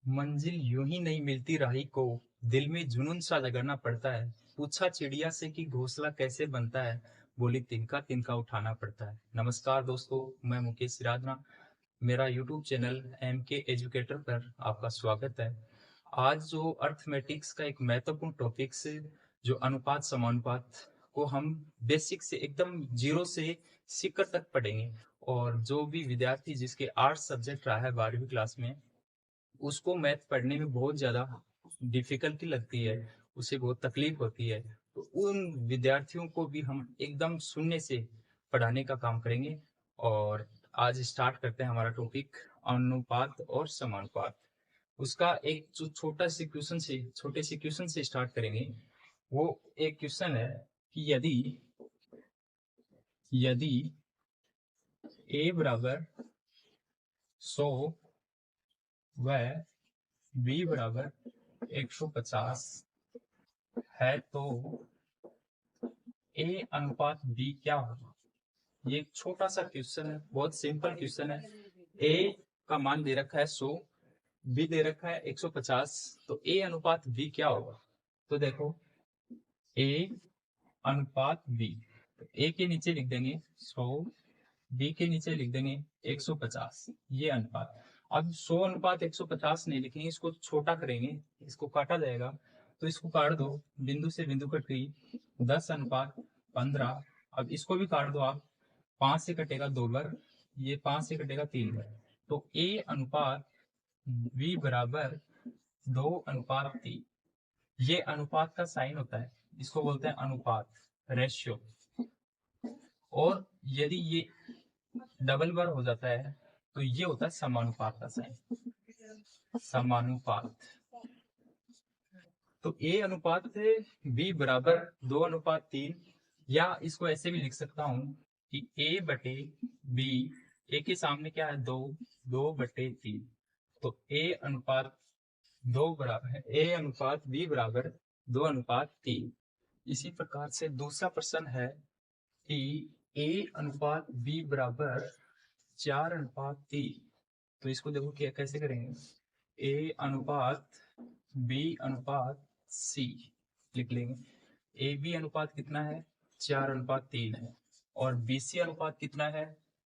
मंजिल यूं ही नहीं मिलती राही को, दिल में जुनून सा लगना पड़ता है। पूछा चिड़िया से कि घोंसला कैसे बनता है, बोली तिनका तिनका उठाना पड़ता है। नमस्कार दोस्तों, मैं मुकेश सिराधना। मेरा यूट्यूब चैनल एम के एजुकेटर पर आपका स्वागत है। आज जो अर्थमेटिक्स का एक महत्वपूर्ण टॉपिक से जो अनुपात समानुपात को हम बेसिक से एकदम जीरो से सीकर तक पढ़ेंगे। और जो भी विद्यार्थी जिसके आर्ट्स सब्जेक्ट रहा है 12वीं क्लास में, उसको मैथ पढ़ने में बहुत ज़्यादा डिफिकल्टी लगती है, उसे बहुत तकलीफ होती है। तो उन विद्यार्थियों को भी हम एकदम शून्य से पढ़ाने का काम करेंगे। और आज स्टार्ट करते हैं हमारा टॉपिक, अनुपात और समानुपात। उसका एक जो छोटे से क्वेश्चन से स्टार्ट करेंगे। वो एक क्वेश्चन है कि यदि यदि ए बराबर 100 व बी बराबर 150 है तो ए अनुपात बी क्या होगा। ये एक छोटा सा क्वेश्चन है, बहुत सिंपल क्वेश्चन है। ए का मान दे रखा है 100, बी दे रखा है 150, तो ए अनुपात बी क्या होगा। तो देखो, ए अनुपात बी, तो ए के नीचे लिख देंगे 100, बी के नीचे लिख देंगे 150, ये अनुपात। अब 100 अनुपात 150 नहीं लिखेंगे, इसको छोटा करेंगे, इसको काटा जाएगा। तो इसको काट दो, बिंदु से बिंदु कट गई, 10 अनुपात 15। अब इसको भी काट दो आप, 5 से कटेगा 2 बार, ये 5 से कटेगा 3 बार। तो ए अनुपात बी बराबर 2 अनुपात 3। ये अनुपात का साइन होता है, इसको बोलते हैं अनुपात, रेशियो। और यदि ये डबल बार हो जाता है तो ये होता है समानुपात का साइन, समानुपात। तो ए अनुपात है बी बराबर 2 अनुपात 3, या इसको ऐसे भी लिख सकता हूं कि ए बटे बी, ए के सामने क्या है 2, 2/3। तो ए अनुपात 2 बराबर है, ए अनुपात बी बराबर 2 अनुपात 3। इसी प्रकार से दूसरा प्रश्न है कि ए अनुपात बी बराबर 4/3। तो इसको देखो क्या कैसे करेंगे, ए अनुपात बी अनुपात सी लिख लेंगे। ए बी अनुपात कितना है, 4/3 है। और बी सी अनुपात कितना है,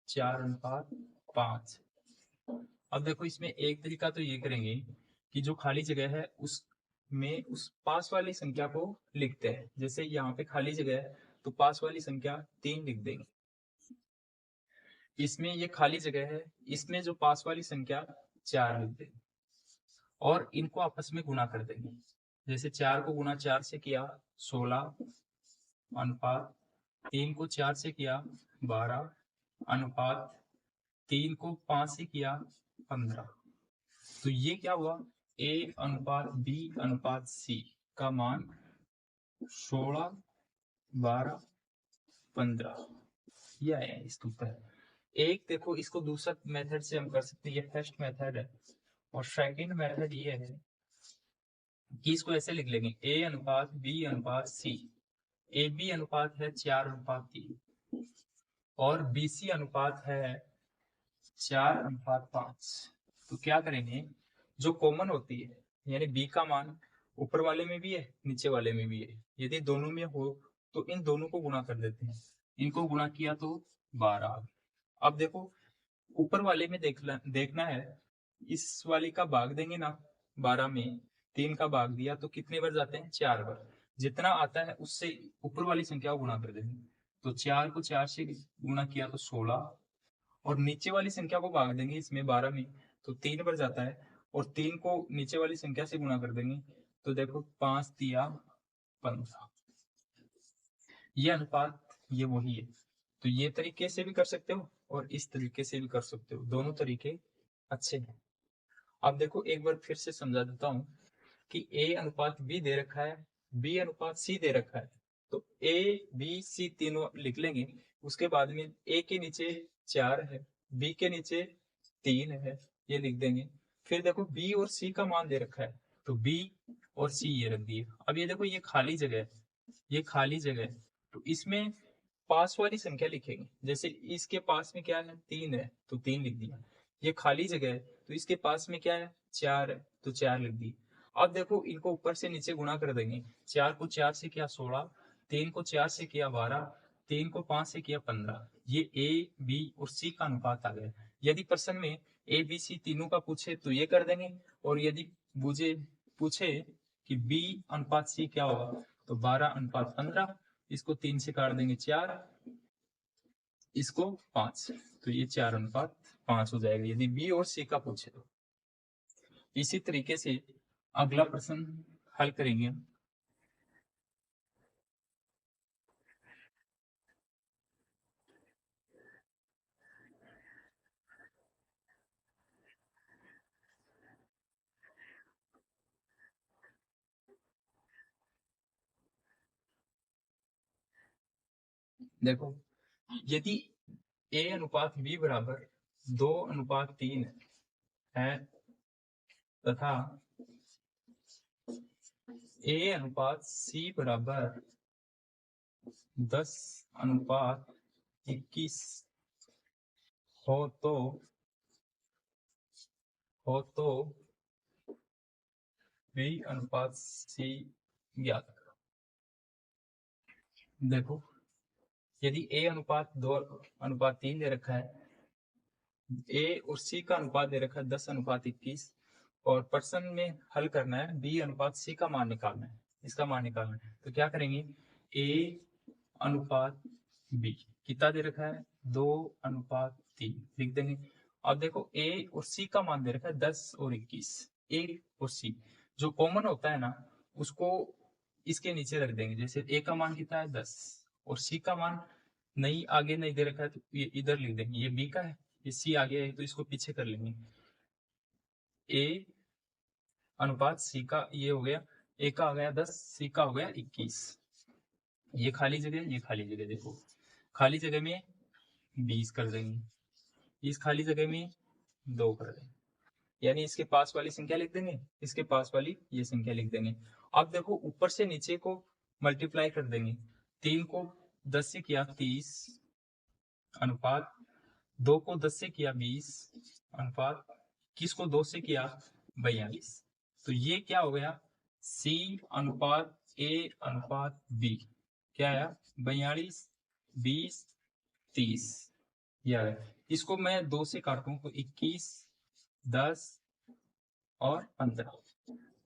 4/5। अब देखो, इसमें एक तरीका तो ये करेंगे कि जो खाली जगह है उसमें उस पास वाली संख्या को लिखते हैं। जैसे यहाँ पे खाली जगह है तो पास वाली संख्या 3 लिख देंगे। इसमें ये खाली जगह है, इसमें जो पास वाली संख्या 4 लिख देंगे। और इनको आपस में गुणा कर देंगे। जैसे 4 को गुणा 4 से किया 16 अनुपात, 3 को 4 से किया 12 अनुपात, 3 को 5 से किया 15। तो ये क्या हुआ, ए अनुपात बी अनुपात सी का मान 16, 12, 15, ये आया इसके ऊपर। एक देखो, इसको दूसरा मेथड से हम कर सकते हैं, ये फर्स्ट मेथड है। और सेकंड मेथड ये है कि इसको ऐसे लिख लेंगे, ए अनुपात बी अनुपात सी। ए बी अनुपात है 4/3 और बी सी अनुपात है 4/5। तो क्या करेंगे, जो कॉमन होती है, यानी बी का मान ऊपर वाले में भी है नीचे वाले में भी है, यदि दोनों में हो तो इन दोनों को गुणा कर देते हैं। इनको गुणा किया तो 12। अब देखो, ऊपर वाले में देखना है, इस वाली का भाग देंगे ना, 12 में 3 का भाग दिया तो कितने बार जाते हैं, 4 बार। जितना आता है उससे ऊपर वाली संख्या को गुणा कर देंगे। तो 4 को 4 से गुणा किया तो 16, और नीचे वाली संख्या को भाग देंगे इसमें 12 में, तो 3 बार जाता है। और 3 को नीचे वाली संख्या से गुणा कर देंगे, तो देखो 5 तिया 15। ये अनुपात, ये वही है। तो ये तरीके से भी कर सकते हो और इस तरीके से भी कर सकते हो, दोनों तरीके अच्छे हैं। अब देखो, एक बार फिर से समझा देता हूँ कि ए अनुपात बी दे रखा है, बी अनुपात सी दे रखा है। तो ए बी सी तीनों लिख लेंगे। उसके बाद में ए के नीचे 4 है, बी के नीचे 3 है, ये लिख देंगे। फिर देखो, बी और सी का मान दे रखा है, तो बी और सी ये रख दिए। अब ये देखो, ये खाली जगह है, ये खाली जगह है, तो इसमें पास वाली संख्या लिखेंगे। जैसे इसके पास में क्या है, 3 है, तो 3 लिख दिया। ये खाली जगह है तो इसके पास में क्या है, 4 है, तो 4 लिख दी। अब देखो इनको ऊपर से नीचे गुणा कर देंगे। 4 को 4 से किया 16, 3 को 4 से किया 12, 3 को 5 से किया 15। ये ए बी और सी का अनुपात आ गया। यदि प्रश्न में ए बी सी तीनों का पूछे तो ये कर देंगे, और यदि मुझे पूछे कि बी अनुपात सी क्या होगा तो 12:15। इसको 3 से काट देंगे 4, इसको 5, तो ये 4:5 हो जाएगा यदि बी और सी का पूछे तो। इसी तरीके से अगला प्रश्न हल करेंगे। देखो यदि ए अनुपात बी बराबर 2:3 है तथा ए अनुपात सी बराबर 10:21 हो तो बी अनुपात सी ज्ञात करो। देखो यदि ए अनुपात 2:3 दे रखा है, ए और सी का अनुपात दे रखा है 10:21, और प्रश्न में हल करना है बी अनुपात सी का मान निकालना है, इसका मान निकालना है। तो क्या करेंगे, ए अनुपात बी कितना दे रखा है 2:3 लिख देंगे। अब देखो ए और सी का मान दे रखा है 10 और 21। ए और सी जो कॉमन होता है ना उसको इसके नीचे रख देंगे। जैसे ए का मान कितना है 10 और सी का मान नहीं आगे नहीं दे रखा है तो ये इधर लिख देंगे। ये बी का है, ये सी आगे है तो इसको पीछे कर लेंगे। ए अनुपात सी का ये हो गया, ए का आ गया 10, सी का हो गया 21। ये खाली जगह, ये खाली जगह, देखो खाली जगह में 20 कर देंगे, इस खाली जगह में 2 कर देंगे, यानी इसके पास वाली संख्या लिख देंगे, इसके पास वाली ये संख्या लिख देंगे। अब देखो ऊपर से नीचे को मल्टीप्लाई कर देंगे। 3 को 10 से किया 30 अनुपात 2 को 10 से किया 20 अनुपात किस को 2 से किया 42। तो ये क्या हो गया, सी अनुपात ए अनुपात बी क्या है 42 20 30। यह है, इसको मैं 2 से काटूं तो 21 10 और 15।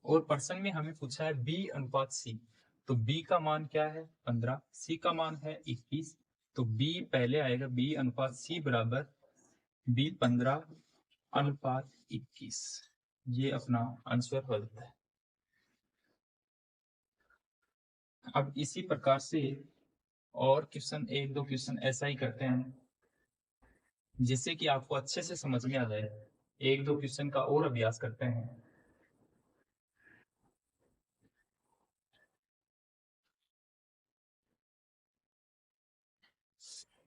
और प्रश्न में हमें पूछा है बी अनुपात सी, तो बी का मान क्या है 15, सी का मान है 21, तो बी पहले आएगा। बी अनुपात सी बराबर बी 15:21। ये अपना आंसर हो जाता है। अब इसी प्रकार से और क्वेश्चन, एक दो क्वेश्चन ऐसा ही करते हैं जिससे कि आपको अच्छे से समझ में आ जाए। एक दो क्वेश्चन का और अभ्यास करते हैं।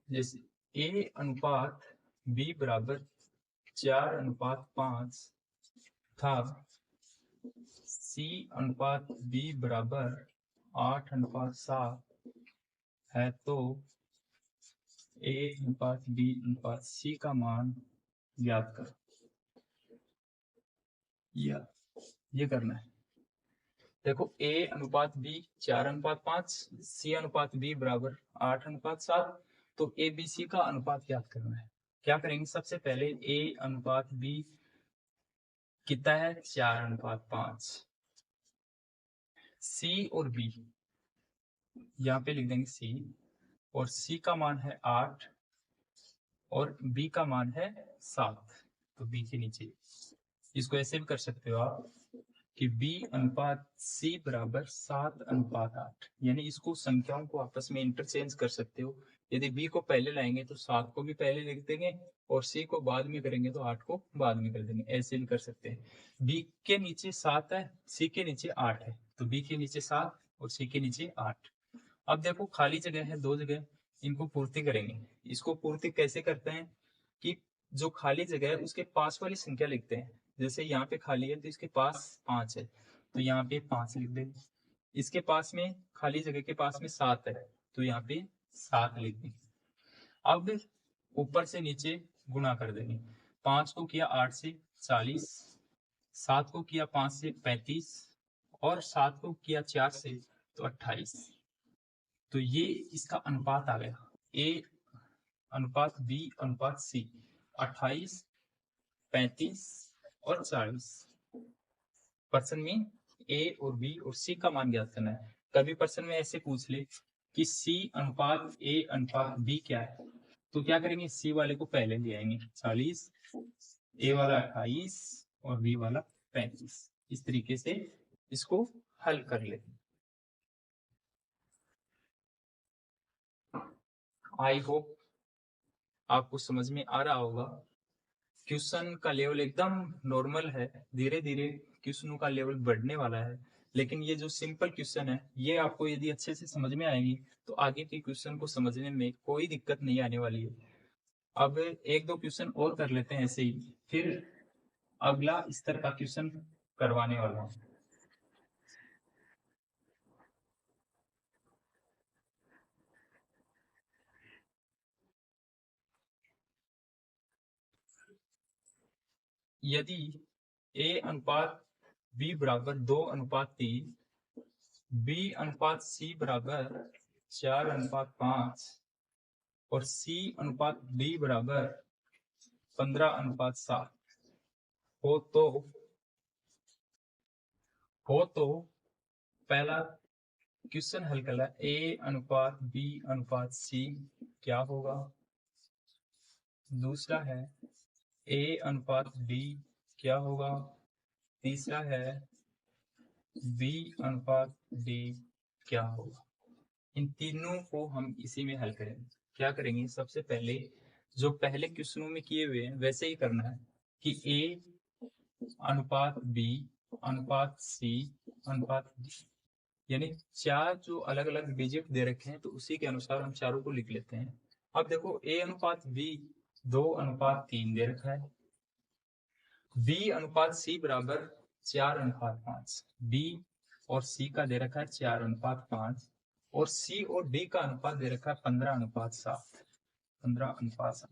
जैसे ए अनुपात बी बराबर 4:5 था, सी अनुपात बी बराबर 8:7 है, तो ए अनुपात बी अनुपात सी का मान ज्ञात करो। ये करना है। देखो ए अनुपात बी 4:5, सी अनुपात बी बराबर 8:7, तो ए बी सी का अनुपात ज्ञात करना है। क्या करेंगे, सबसे पहले ए अनुपात बी कितना है 4:5, सी और बी यहाँ पे लिख देंगे सी, और सी का मान है 8 और बी का मान है 7, तो बी के नीचे इसको ऐसे भी कर सकते हो आप कि b अनुपात c बराबर 7:8, यानी इसको संख्याओं को आपस में इंटरचेंज कर सकते हो। यदि b को पहले लाएंगे तो 7 को भी पहले लिख देंगे, और c को बाद में करेंगे तो 8 को बाद में कर देंगे, ऐसे भी कर सकते हैं। b के नीचे 7 है, c के नीचे 8 है, तो b के नीचे 7 और c के नीचे 8। अब देखो खाली जगह है 2 जगह, इनको पूर्ति करेंगे। इसको पूर्ति कैसे करते हैं कि जो खाली जगह है उसके पास वाली संख्या लिखते हैं। जैसे यहाँ पे खाली है तो इसके पास 5 है, तो यहाँ पे 5 लिख देंगे। इसके पास में खाली जगह के पास में 7 है, तो यहाँ पे 7 लिख देंगे। अब ऊपर से नीचे गुणा कर देंगे, 5 को किया 8 से 40, 7 को किया 5 से 35 और 7 को किया 4 से तो 28। तो ये इसका अनुपात आ गया, ए अनुपात बी अनुपात सी, 28, 35 और 40। प्रश्न में ए और बी और सी का मान ज्ञात करना है। कभी प्रश्न में ऐसे पूछ ले कि सी अनुपात ए अनुपात बी क्या है, तो क्या करेंगे, सी वाले को पहले ले आएंगे 40, ए वाला 28 और बी वाला 35। इस तरीके से इसको हल कर ले। आई होप आपको समझ में आ रहा होगा। क्वेश्चन का लेवल एकदम नॉर्मल है, धीरे धीरे क्वेश्चनों का लेवल बढ़ने वाला है, लेकिन ये जो सिंपल क्वेश्चन है ये आपको यदि अच्छे से समझ में आएंगी तो आगे के क्वेश्चन को समझने में कोई दिक्कत नहीं आने वाली है। अब एक दो क्वेश्चन और कर लेते हैं ऐसे ही, फिर अगला स्तर का क्वेश्चन करवाने वाला हूँ। यदि ए अनुपात बी बराबर 2:3, बी अनुपात सी बराबर 4:5 और सी अनुपात डी बराबर 15:7 हो तो पहला क्वेश्चन हल करना, ए अनुपात बी अनुपात सी क्या होगा। दूसरा है ए अनुपात डी क्या होगा। तीसरा है बी अनुपात डी क्या होगा। इन तीनों को हम इसी में हल करेंगे। क्या करेंगे, सबसे पहले जो पहले क्वेश्चनों में किए हुए हैं वैसे ही करना है कि ए अनुपात बी अनुपात सी अनुपात डी, यानी चार जो अलग अलग डिजिट दे रखे हैं तो उसी के अनुसार हम चारों को लिख लेते हैं। अब देखो ए अनुपात बी 2:3 दे रखा है, बी अनुपात सी बराबर 4:5, बी और सी का दे रखा है 4:5 और सी और डी का अनुपात दे रखा है 15:7, 15:7।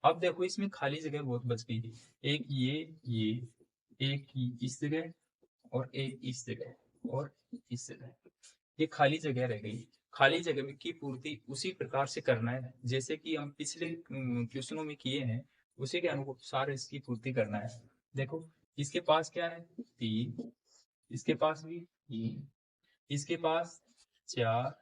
अब देखो इसमें खाली जगह बहुत बच गई, एक ये एक इस जगह और एक इस जगह और इस जगह, ये खाली जगह रह गई। खाली जगह की पूर्ति उसी प्रकार से करना है जैसे कि हम पिछले क्वेश्चनों में किए हैं, उसी के अनुसार इसकी पूर्ति करना है। देखो इसके पास क्या है 3, इसके पास भी 3, इसके पास 4,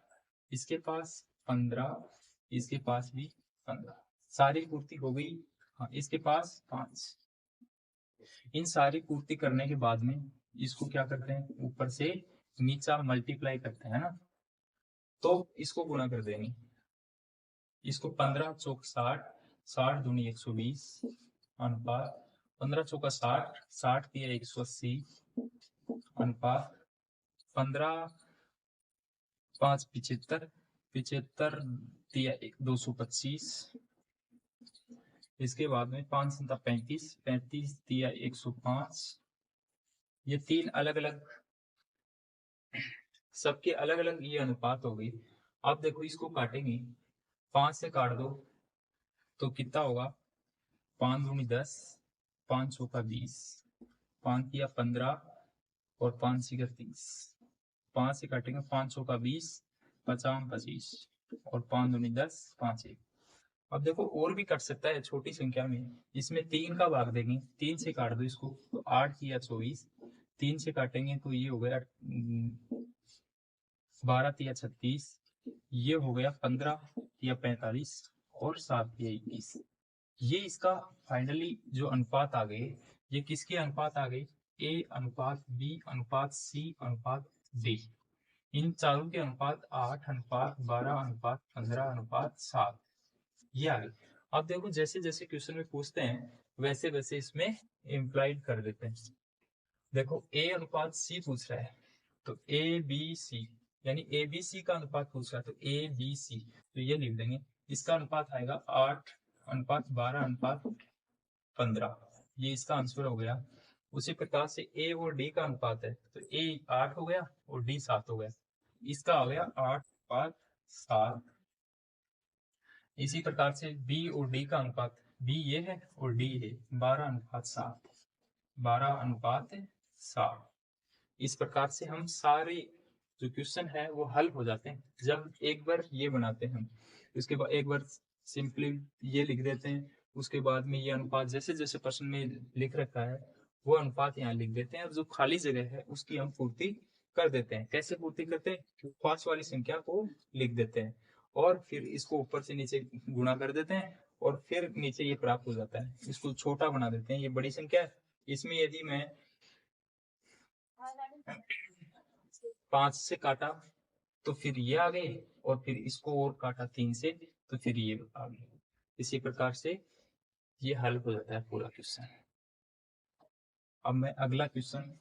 इसके पास 15, इसके पास भी 15, सारी पूर्ति हो गई। हाँ, इसके पास 5। इन सारी पूर्ति करने के बाद में इसको क्या करते हैं, ऊपर से नीचा मल्टीप्लाई करते हैं ना, तो इसको गुणा कर देंगे। इसको 15 चौक 60, 60 दूनी 120 अनुपात 15 चौका 60, 60 दिया 180 अनुपात 15 5 75, 75 दिया 225, इसके बाद में 5 7 35, 35 दिया 105। ये तीन अलग अलग, सबके अलग अलग ये अनुपात हो गई। अब देखो इसको काटेंगे, 5 से काट दो तो कितना होगा, 5 दूनी 10, 5 चौका 20, 5 किया 15 और 5 सिका 30, 5 से काटेंगे 5 चौका 20, 50 25 और 5 दूनी 10, 5 1। अब देखो और भी कट सकता है छोटी संख्या में, इसमें 3 का भाग देंगे, 3 से काट दो इसको तो 8 किया 24, 3 से काटेंगे तो ये हो गया 12 तिया 36, ये हो गया 15 तिया 45 और 7 तिया 21। ये इसका फाइनली जो अनुपात आ गए, ये किसके अनुपात आ गए, ए अनुपात बी अनुपात सी अनुपात डी। इन चारों के अनुपात 8:12:15:7 ये आ गए। अब देखो जैसे जैसे क्वेश्चन में पूछते हैं वैसे वैसे इसमें इम्प्लाइड कर देते हैं। देखो ए अनुपात सी पूछ रहा है तो ए बी सी, यानी ए बी सी का अनुपात पूछ रहा है तो ए बी सी, तो ये लिख देंगे। इसका अनुपात आएगा 8:12:15, ये इसका आंसर हो गया। उसी प्रकार से ए और डी का अनुपात है तो ए 8 हो गया और डी 7 हो गया, इसका हो गया 8:7। इसी प्रकार से बी और डी का अनुपात, बी ये है और डी है, 12:7, 12:7। इस प्रकार से हम सारे जो क्वेश्चन है वो हल हो जाते हैं जब एक बार ये बनाते हैं हम। उसके बाद एक बार सिंपली ये लिख देते हैं, उसके बाद में ये अनुपात जैसे जैसे प्रश्न में लिख रखा है वो अनुपात यहाँ लिख देते हैं, और जो खाली जगह है उसकी हम पूर्ति कर देते हैं। कैसे पूर्ति करते हैं? पांच वाली संख्या को लिख देते हैं और फिर इसको ऊपर से नीचे गुणा कर देते हैं और फिर नीचे ये प्राप्त हो जाता है। इसको छोटा बना देते हैं, ये बड़ी संख्या है, इसमें यदि मैं 5 से काटा तो फिर ये आ गए, और फिर इसको और काटा 3 से तो फिर ये आ गए। इसी प्रकार से ये हल हो जाता है पूरा क्वेश्चन। अब मैं अगला क्वेश्चन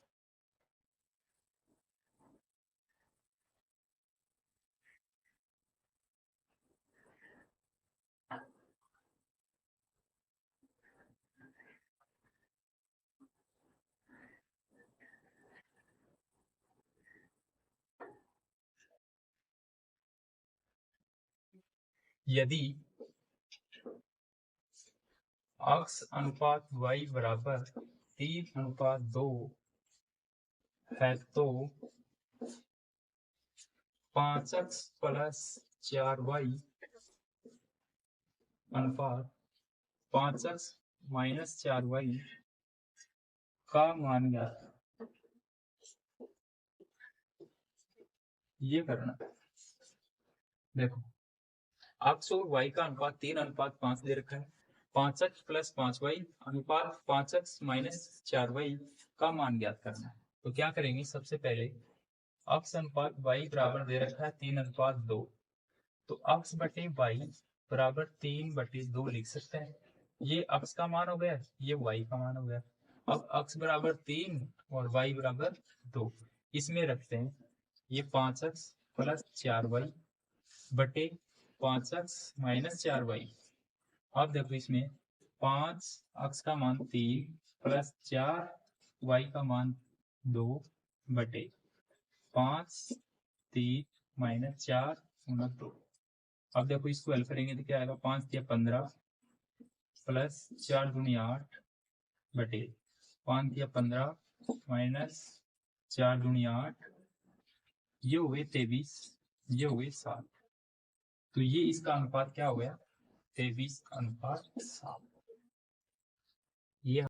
यदि x अनुपात y बराबर 3:2 है तो 5x प्लस 4y अनुपात 5x माइनस 4y का मान ज्ञात। ये करना, देखो x और y का अनुपात 3:5 दे रखा है, 5x प्लस 5y अनुपात 5x माइनस 4y का मान ज्ञात करना है। तो क्या करेंगे, सबसे पहले x अनुपात y बराबर दे रखा है 3:2, तो x बटे y बराबर 3/2 लिख सकते हैं। ये x का मान हो गया, ये y का मान हो गया। अब x बराबर 3 और y बराबर 2 इसमें रखते हैं, ये 5x प्लस 4y बटे 5x माइनस 4y। अब देखो इसमें 5x का मान 3 प्लस 4y का मान 2 बटे 5 3 माइनस 4 × 2। अब देखो इसको हल करेंगे तो क्या आएगा, 5 या 15 प्लस 4×8 बटे 5 या 15 माइनस 4×8, ये हो गए 23, ये हो गए 7। तो ये इसका अनुपात क्या हो गया, 23:7। ये